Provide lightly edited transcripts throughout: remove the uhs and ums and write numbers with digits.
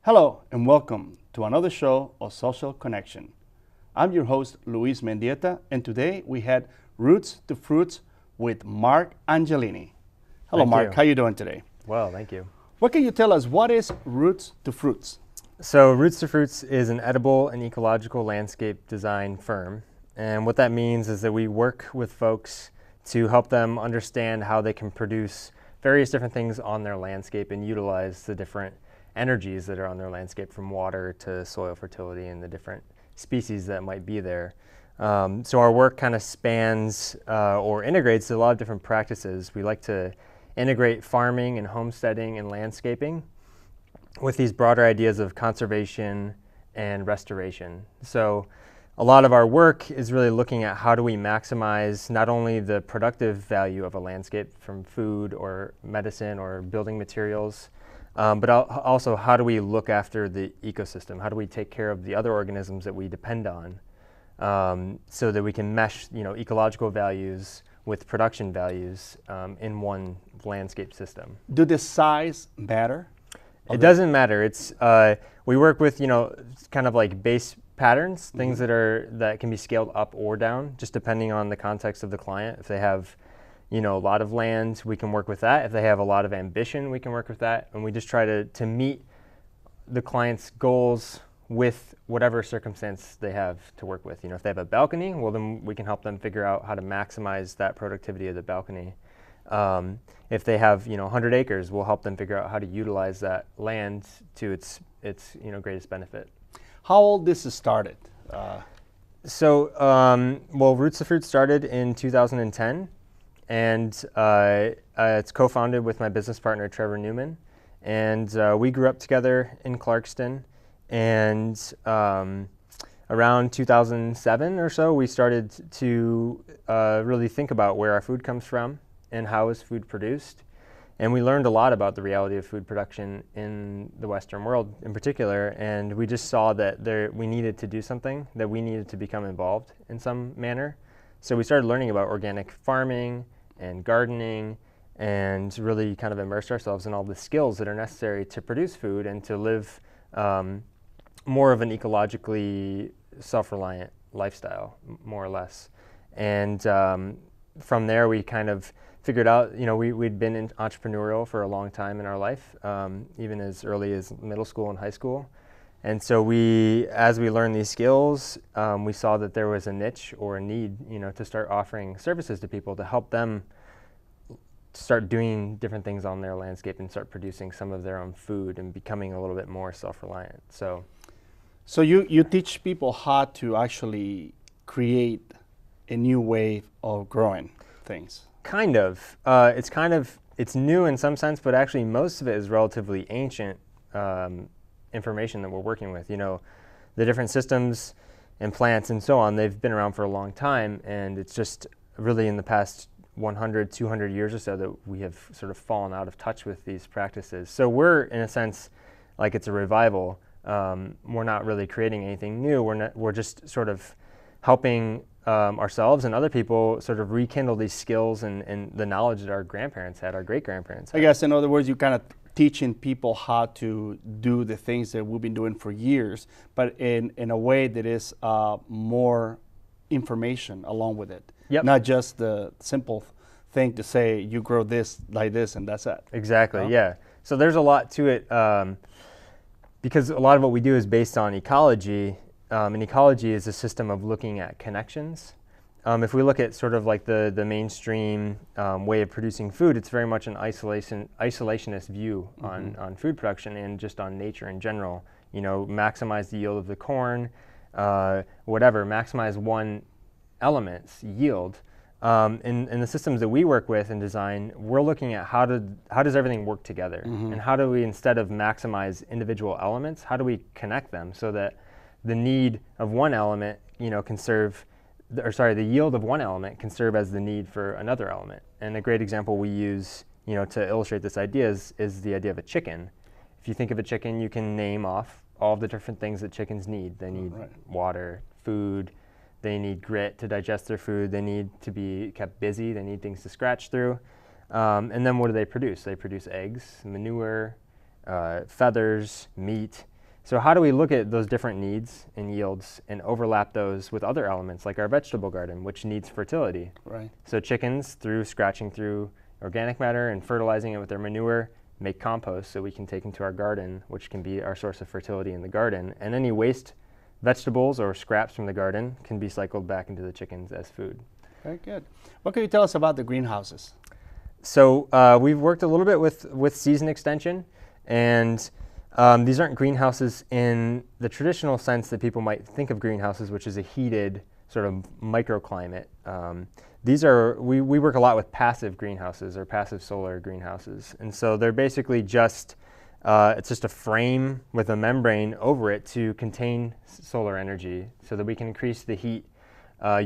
Hello and welcome to another show of Social Connection. I'm your host, Luis Mendieta, and today we had Roots to Fruits with Mark Angelini. Hello, Thank Mark. you. How are you doing today? Well, thank you. What can you tell us? What is Roots to Fruits? So Roots to Fruits is an edible and ecological landscape design firm. And what that means is that we work with folks to help them understand how they can produce various different things on their landscape and utilize the different energies that are on their landscape, from water to soil fertility and the different species that might be there. So our work kind of spans or integrates a lot of different practices. We like to integrate farming and homesteading and landscaping with these broader ideas of conservation and restoration. So a lot of our work is really looking at how do we maximize not only the productive value of a landscape from food or medicine or building materials, but also how do we look after the ecosystem? How do we take care of the other organisms that we depend on, so that we can mesh, ecological values with production values in one landscape system? Do the size matter? It doesn't matter. It's we work with kind of like base patterns, things that can be scaled up or down, just depending on the context of the client. If they have a lot of land, we can work with that. If they have a lot of ambition, we can work with that. And we just try to meet the client's goals with whatever circumstance they have to work with. If they have a balcony, well, then we can help them figure out how to maximize that productivity of the balcony. If they have 100 acres, we'll help them figure out how to utilize that land to its greatest benefit. How old this started? Well, Roots to Fruits started in 2010. And it's co-founded with my business partner, Trevor Newman. And we grew up together in Clarkston. And around 2007 or so, we started to really think about where our food comes from and how is food produced. And we learned a lot about the reality of food production in the Western world in particular. And we just saw that we needed to do something, that we needed to become involved in some manner. So we started learning about organic farming and gardening, and really kind of immersed ourselves in all the skills that are necessary to produce food and to live more of an ecologically self-reliant lifestyle, more or less. And from there, we kind of figured out, we'd been entrepreneurial for a long time in our life, even as early as middle school and high school. And so as we learned these skills, we saw that there was a niche or a need, to start offering services to people to help them start doing different things on their landscape and start producing some of their own food and becoming a little bit more self-reliant. So you teach people how to actually create a new way of growing things. Kind of. It's new in some sense, but actually most of it is relatively ancient information that we're working with. The different systems and plants and so on, they've been around for a long time, and it's just really in the past 100, 200 years or so that we have sort of fallen out of touch with these practices. So we're, in a sense, like it's a revival. We're not really creating anything new. We're just sort of helping ourselves and other people sort of rekindle these skills and the knowledge that our grandparents had, our great-grandparents had. I guess, in other words, you kind of teaching people how to do the things that we've been doing for years, but in a way that is more information along with it. Yep. Not just the simple thing to say, you grow this like this and that's it. Exactly, yeah. So there's a lot to it, because a lot of what we do is based on ecology, and ecology is a system of looking at connections. If we look at sort of like the mainstream way of producing food, it's very much an isolationist view on food production and just on nature in general. Maximize the yield of the corn, maximize one element's yield. In the systems that we work with and design, we're looking at how does everything work together, and how do we, instead of maximize individual elements, how do we connect them so that the need of one element, the yield of one element can serve as the need for another element. And a great example we use, to illustrate this idea is the idea of a chicken. If you think of a chicken, you can name off all of the different things that chickens need. They need water, food, they need grit to digest their food, they need to be kept busy, they need things to scratch through. And then what do they produce? They produce eggs, manure, feathers, meat. So how do we look at those different needs and yields and overlap those with other elements like our vegetable garden, which needs fertility? Right. So chickens, through scratching through organic matter and fertilizing it with their manure, make compost so we can take into our garden, which can be our source of fertility in the garden. And any waste vegetables or scraps from the garden can be cycled back into the chickens as food. Very good. What can you tell us about the greenhouses? So we've worked a little bit with season extension, and these aren't greenhouses in the traditional sense that people might think of greenhouses, which is a heated sort of microclimate. We work a lot with passive greenhouses or passive solar greenhouses, and so they're basically just it's just a frame with a membrane over it to contain solar energy, so that we can increase the heat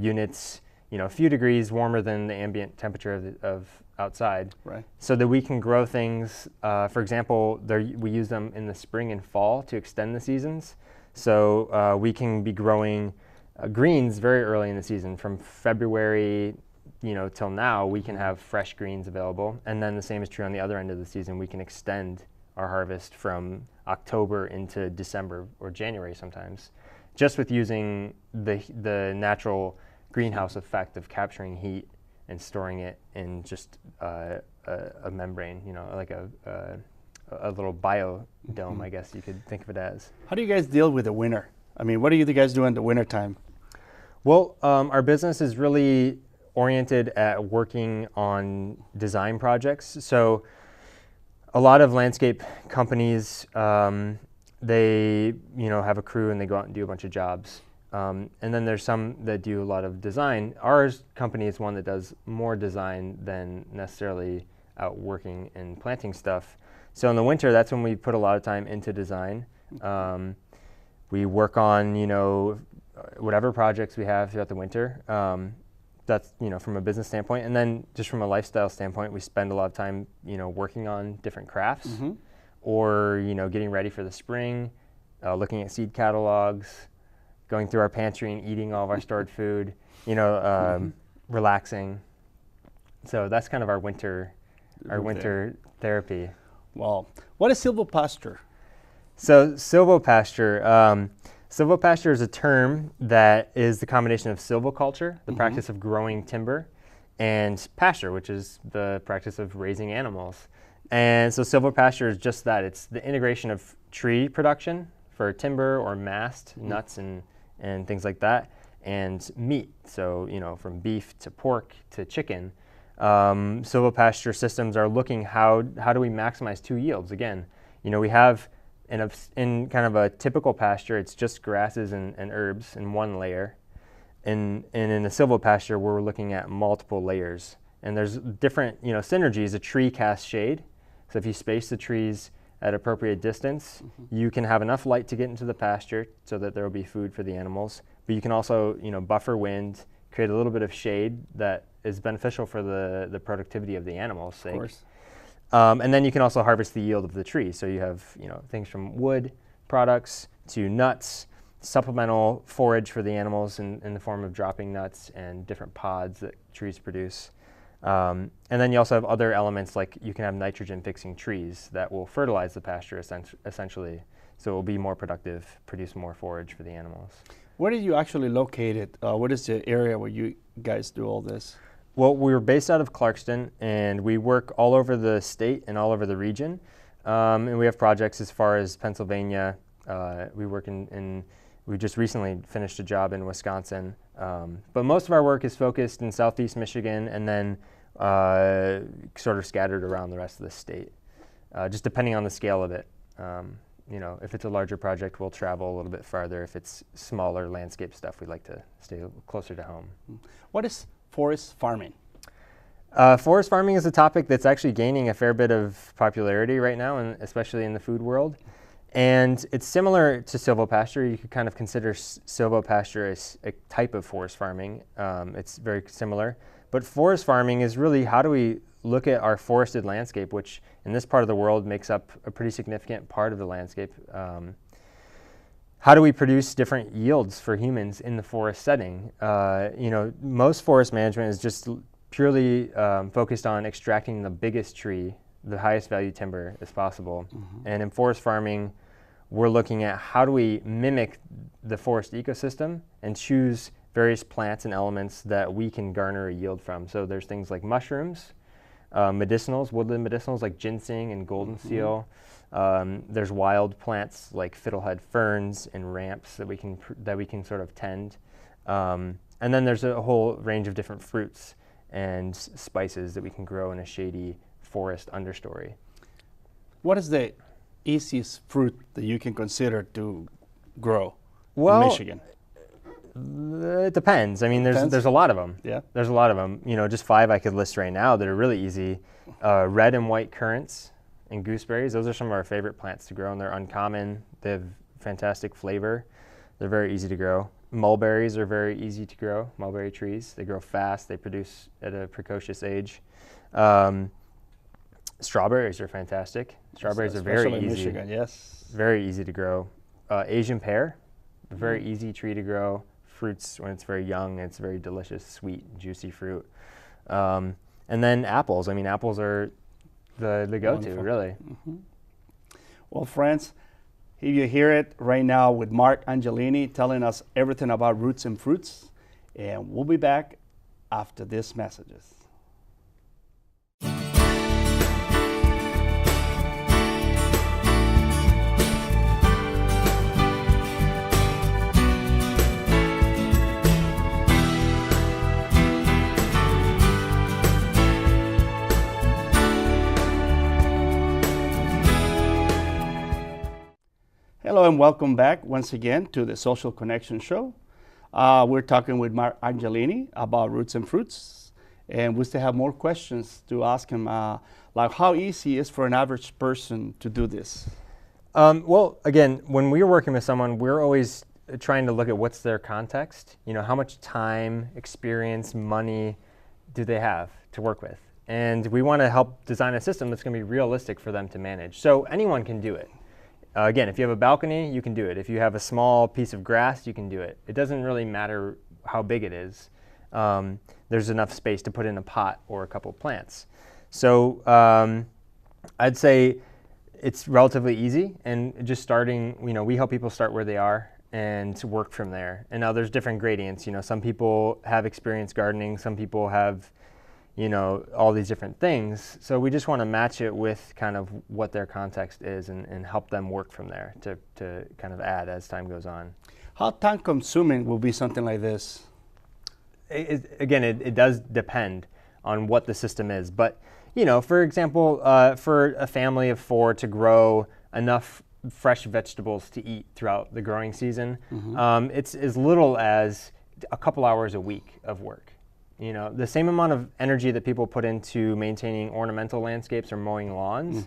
units, a few degrees warmer than the ambient temperature of outside, right? So that we can grow things. For example, we use them in the spring and fall to extend the seasons. So we can be growing greens very early in the season, from February, till now. We can have fresh greens available, and then the same is true on the other end of the season. We can extend our harvest from October into December or January sometimes, just with using the natural greenhouse effect of capturing heat and storing it in just a membrane, like a little biodome, I guess you could think of it as. How do you guys deal with the winter? I mean, what do you guys do in the winter time? Well, our business is really oriented at working on design projects. So a lot of landscape companies, they have a crew and they go out and do a bunch of jobs. And then there's some that do a lot of design. Our company is one that does more design than necessarily out working and planting stuff. So in the winter, that's when we put a lot of time into design. We work on, whatever projects we have throughout the winter. That's, from a business standpoint. And then just from a lifestyle standpoint, we spend a lot of time, working on different crafts, or, getting ready for the spring, looking at seed catalogs, going through our pantry and eating all of our stored food, relaxing. So that's kind of our winter therapy. Wow. What is silvopasture? So silvopasture. Silvopasture is a term that is the combination of silviculture, the practice of growing timber, and pasture, which is the practice of raising animals. And so silvopasture is just that. It's the integration of tree production for timber or mast, nuts and things like that, and meat. So, from beef to pork to chicken. Silvopasture systems are looking how do we maximize two yields? Again, we have in kind of a typical pasture, it's just grasses and herbs in one layer. And in a silvopasture, we're looking at multiple layers. And there's different, synergies. A tree casts shade. So if you space the trees at appropriate distance, you can have enough light to get into the pasture so that there will be food for the animals. But you can also, buffer wind, create a little bit of shade that is beneficial for the productivity of the animals' sake. Of course. And then you can also harvest the yield of the tree. So you have, things from wood products to nuts, supplemental forage for the animals in the form of dropping nuts and different pods that trees produce. And then you also have other elements, like you can have nitrogen fixing trees that will fertilize the pasture essentially. So it will be more productive, produce more forage for the animals. Where are you actually located? What is the area where you guys do all this? Well, we're based out of Clarkston, and we work all over the state and all over the region. And we have projects as far as Pennsylvania. We work we just recently finished a job in Wisconsin. But most of our work is focused in Southeast Michigan, and then sort of scattered around the rest of the state, just depending on the scale of it. If it's a larger project, we'll travel a little bit farther. If it's smaller landscape stuff, we like to stay closer to home. What is forest farming? Forest farming is a topic that's actually gaining a fair bit of popularity right now, and especially in the food world. And it's similar to silvopasture. You could kind of consider silvopasture as a type of forest farming. It's very similar. But forest farming is really how do we look at our forested landscape, which in this part of the world makes up a pretty significant part of the landscape. How do we produce different yields for humans in the forest setting? Most forest management is just purely focused on extracting the biggest tree, the highest value timber as possible. And in forest farming, we're looking at how do we mimic the forest ecosystem and choose various plants and elements that we can garner a yield from. So there's things like mushrooms, medicinals, woodland medicinals like ginseng and golden seal. There's wild plants like fiddlehead ferns and ramps that we can sort of tend. And then there's a whole range of different fruits and spices that we can grow in a shady forest understory. What is the easiest fruit that you can consider to grow in Michigan? It depends. I mean, there's a lot of them. Yeah. There's a lot of them. You know, just 5 I could list right now that are really easy. Red and white currants and gooseberries. Those are some of our favorite plants to grow, and they're uncommon. They have fantastic flavor. They're very easy to grow. Mulberries are very easy to grow. Mulberry trees. They grow fast. They produce at a precocious age. Strawberries are fantastic. Strawberries are very in easy. Michigan, yes. Very easy to grow. Asian pear, a very easy tree to grow. Fruits when it's very young, it's very delicious, sweet, juicy fruit. And then apples. I mean, apples are the go-to, Wonderful. really. Well, friends, here you hear it right now with Mark Angelini telling us everything about roots and fruits. And we'll be back after these messages. Hello and welcome back once again to the Social Connection Show. We're talking with Mark Angelini about roots and fruits, and we still have more questions to ask him, like how easy it is for an average person to do this? Well, again, when we're working with someone, we're always trying to look at what's their context. You know, how much time, experience, money do they have to work with? And we want to help design a system that's going to be realistic for them to manage. So anyone can do it. Again, if you have a balcony, you can do it. If you have a small piece of grass, you can do it. It doesn't really matter how big it is. There's enough space to put in a pot or a couple plants. So I'd say it's relatively easy, and just starting, you know, we help people start where they are and work from there. And now there's different gradients. You know, some people have experience gardening, some people have, you know, all these different things. So we just want to match it with kind of what their context is and help them work from there to kind of add as time goes on. How time consuming will be something like this? It does depend on what the system is. But, you know, for example, for a family of 4 to grow enough fresh vegetables to eat throughout the growing season, it's as little as a couple hours a week of work. You know, the same amount of energy that people put into maintaining ornamental landscapes or mowing lawns,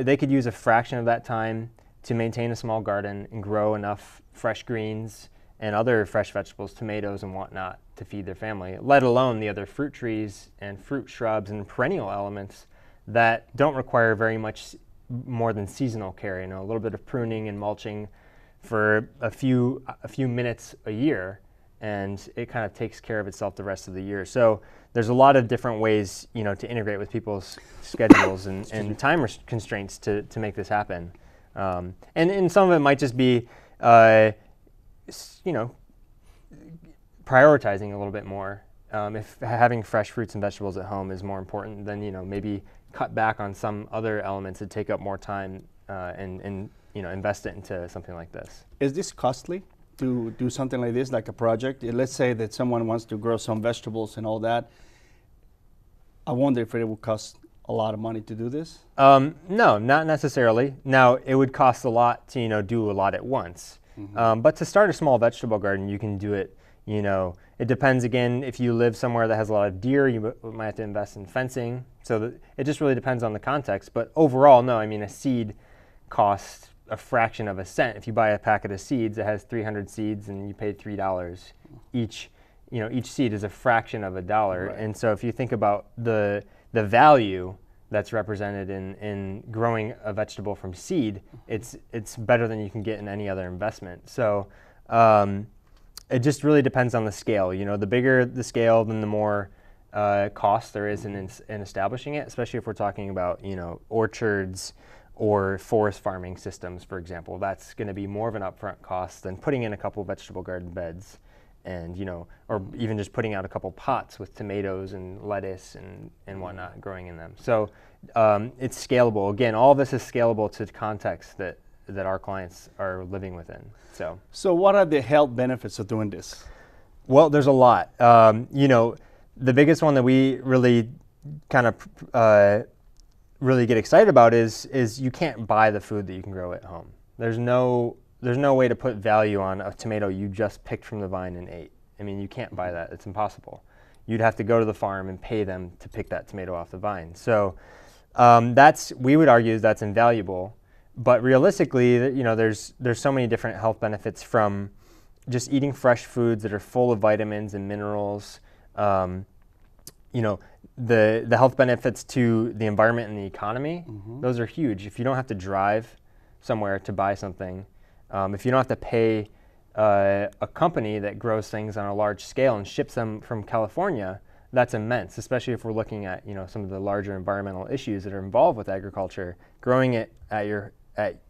they could use a fraction of that time to maintain a small garden and grow enough fresh greens and other fresh vegetables, tomatoes and whatnot, to feed their family, let alone the other fruit trees and fruit shrubs and perennial elements that don't require very much more than seasonal care. You know, a little bit of pruning and mulching for a few minutes a year, and it kind of takes care of itself the rest of the year. So there's a lot of different ways, you know, to integrate with people's schedules and time constraints to make this happen. And some of it might just be, you know, prioritizing a little bit more. If having fresh fruits and vegetables at home is more important, then, you know, maybe cut back on some other elements that take up more time and you know, invest it into something like this. Is this costly to do something like this, like a project? Let's say that someone wants to grow some vegetables and all that. I wonder if it would cost a lot of money to do this? No, not necessarily. Now, it would cost a lot to, you know, do a lot at once. But to start a small vegetable garden, you can do it, you know, it depends, again, if you live somewhere that has a lot of deer, you might have to invest in fencing. So it just really depends on the context. But overall, no, I mean, a seed costs a fraction of a cent. If you buy a packet of seeds that has 300 seeds and you pay $3 each, you know, each seed is a fraction of a dollar. Right. And so if you think about the value that's represented in growing a vegetable from seed, it's better than you can get in any other investment. So it just really depends on the scale. You know, the bigger the scale, then the more cost there is in establishing it, especially if we're talking about, you know, orchards or forest farming systems, for example. That's going to be more of an upfront cost than putting in a couple vegetable garden beds, and or even just putting out a couple pots with tomatoes and lettuce and whatnot growing in them. So it's scalable. Again, all of this is scalable to the context that our clients are living within. So what are the health benefits of doing this? Well, there's a lot. The biggest one that we really kind of really get excited about is you can't buy the food that you can grow at home. There's no way to put value on a tomato you just picked from the vine and ate. I mean, you can't buy that. It's impossible. You'd have to go to the farm and pay them to pick that tomato off the vine. So we would argue that's invaluable. But realistically, there's so many different health benefits from just eating fresh foods that are full of vitamins and minerals. The health benefits to the environment and the economy, those are huge. If you don't have to drive somewhere to buy something, if you don't have to pay a company that grows things on a large scale and ships them from California, that's immense, especially if we're looking at some of the larger environmental issues that are involved with agriculture. Growing it at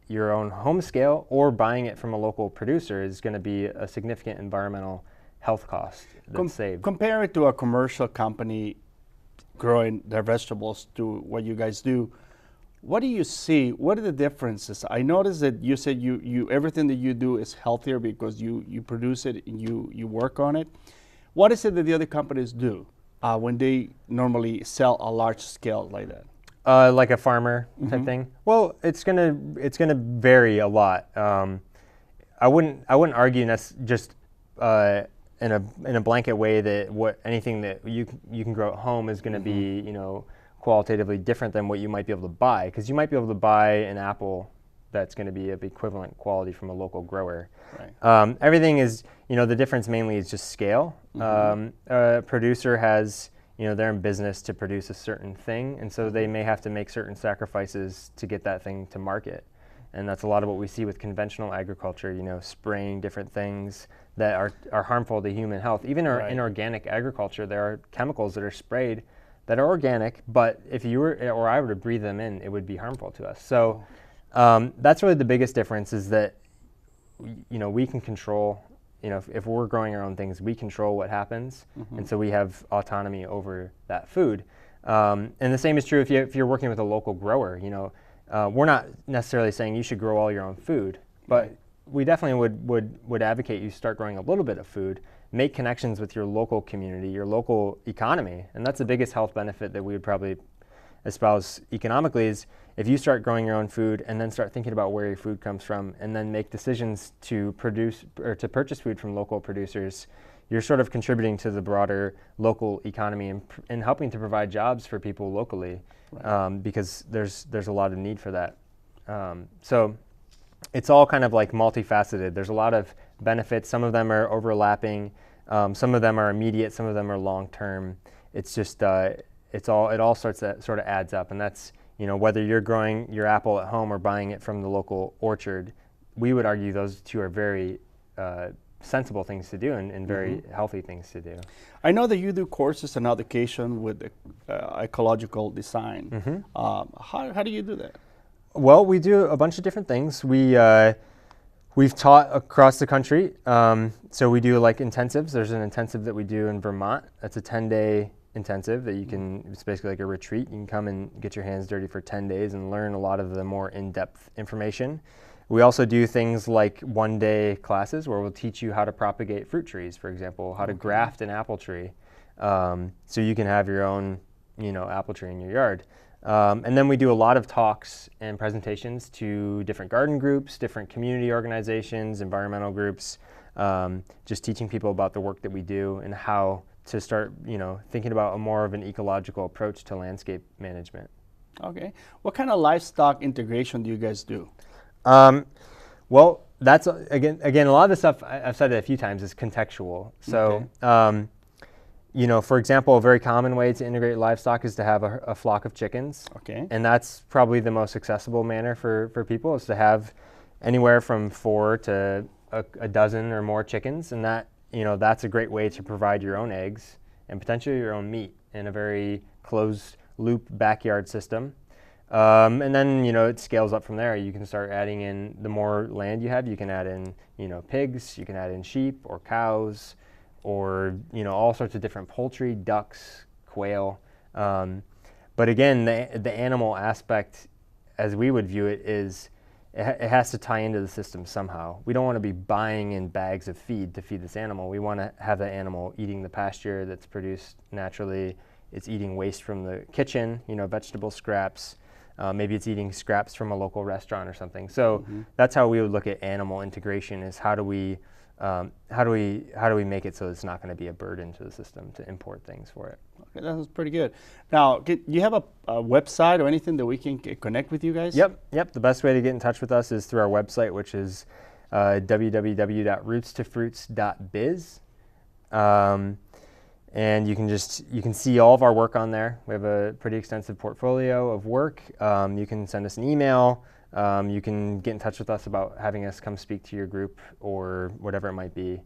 your own home scale or buying it from a local producer is going to be a significant environmental health cost that's saved. Compare it to a commercial company growing their vegetables to what you guys do. What do you see? What are the differences? I noticed that you said you everything that you do is healthier because you produce it and you work on it. What is it that the other companies do when they normally sell a large scale like that? Like a farmer type thing. Well, it's gonna vary a lot. I wouldn't argue just in a blanket way that anything that you can grow at home is going to be qualitatively different than what you might be able to buy, because you might be able to buy an apple that's going to be of equivalent quality from a local grower. Right. Everything is the difference mainly is just scale. A producer has they're in business to produce a certain thing, and so they may have to make certain sacrifices to get that thing to market. And that's a lot of what we see with conventional agriculture, spraying different things that are harmful to human health. Even in organic agriculture, there are chemicals that are sprayed that are organic, but if you were or I were to breathe them in, it would be harmful to us. So that's really the biggest difference, is that we can control. If we're growing our own things, we control what happens, and so we have autonomy over that food. And the same is true if you're working with a local grower. We're not necessarily saying you should grow all your own food, but we definitely would advocate you start growing a little bit of food, make connections with your local community, your local economy, and that's the biggest health benefit that we would probably espouse economically, is if you start growing your own food and then start thinking about where your food comes from and then make decisions to produce or to purchase food from local producers, you're sort of contributing to the broader local economy and helping to provide jobs for people locally, because there's a lot of need for that. So it's all kind of like multifaceted. There's a lot of benefits. Some of them are overlapping. Some of them are immediate. Some of them are long-term. It's just it all sort of adds up, and that's whether you're growing your apple at home or buying it from the local orchard. We would argue those two are very sensible things to do and very healthy things to do. I know that you do courses on education with ecological design. How do you do that? Well, we do a bunch of different things. We've taught across the country. So we do like intensives. There's an intensive that we do in Vermont. That's a 10-day intensive that it's basically like a retreat. You can come and get your hands dirty for 10 days and learn a lot of the more in-depth information. We also do things like one-day classes where we'll teach you how to propagate fruit trees, for example, how to graft an apple tree, so you can have your own, apple tree in your yard. And then we do a lot of talks and presentations to different garden groups, different community organizations, environmental groups, just teaching people about the work that we do and how to start, thinking about more of an ecological approach to landscape management. Okay. What kind of livestock integration do you guys do? Well, that's again, a lot of the stuff I've said it a few times is contextual. So, for example, a very common way to integrate livestock is to have a flock of chickens. Okay. And that's probably the most accessible manner for people, is to have anywhere from 4 to a dozen or more chickens, and that's a great way to provide your own eggs and potentially your own meat in a very closed loop backyard system. And then, it scales up from there. You can start adding in, the more land you have, you can add in, pigs, you can add in sheep or cows, or, all sorts of different poultry, ducks, quail. But again, the animal aspect, as we would view it, is it has to tie into the system somehow. We don't want to be buying in bags of feed to feed this animal. We want to have the animal eating the pasture that's produced naturally. It's eating waste from the kitchen, vegetable scraps. Maybe it's eating scraps from a local restaurant or something. So that's how we would look at animal integration: is how do we make it so it's not going to be a burden to the system to import things for it. Okay, that was pretty good. Now, do you have a website or anything that we can connect with you guys? Yep. The best way to get in touch with us is through our website, which is www.rootstofruits.biz. And you can see all of our work on there. We have a pretty extensive portfolio of work. You can send us an email. You can get in touch with us about having us come speak to your group or whatever it might be.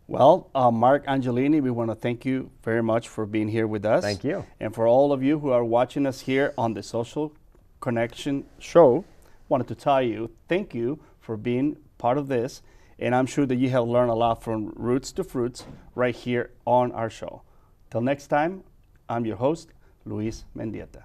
Well, Mark Angelini, we want to thank you very much for being here with us. Thank you. And for all of you who are watching us here on the Social Connection Show, wanted to tell you thank you for being part of this. And I'm sure that you have learned a lot from Roots to Fruits right here on our show. Till next time, I'm your host, Luis Mendieta.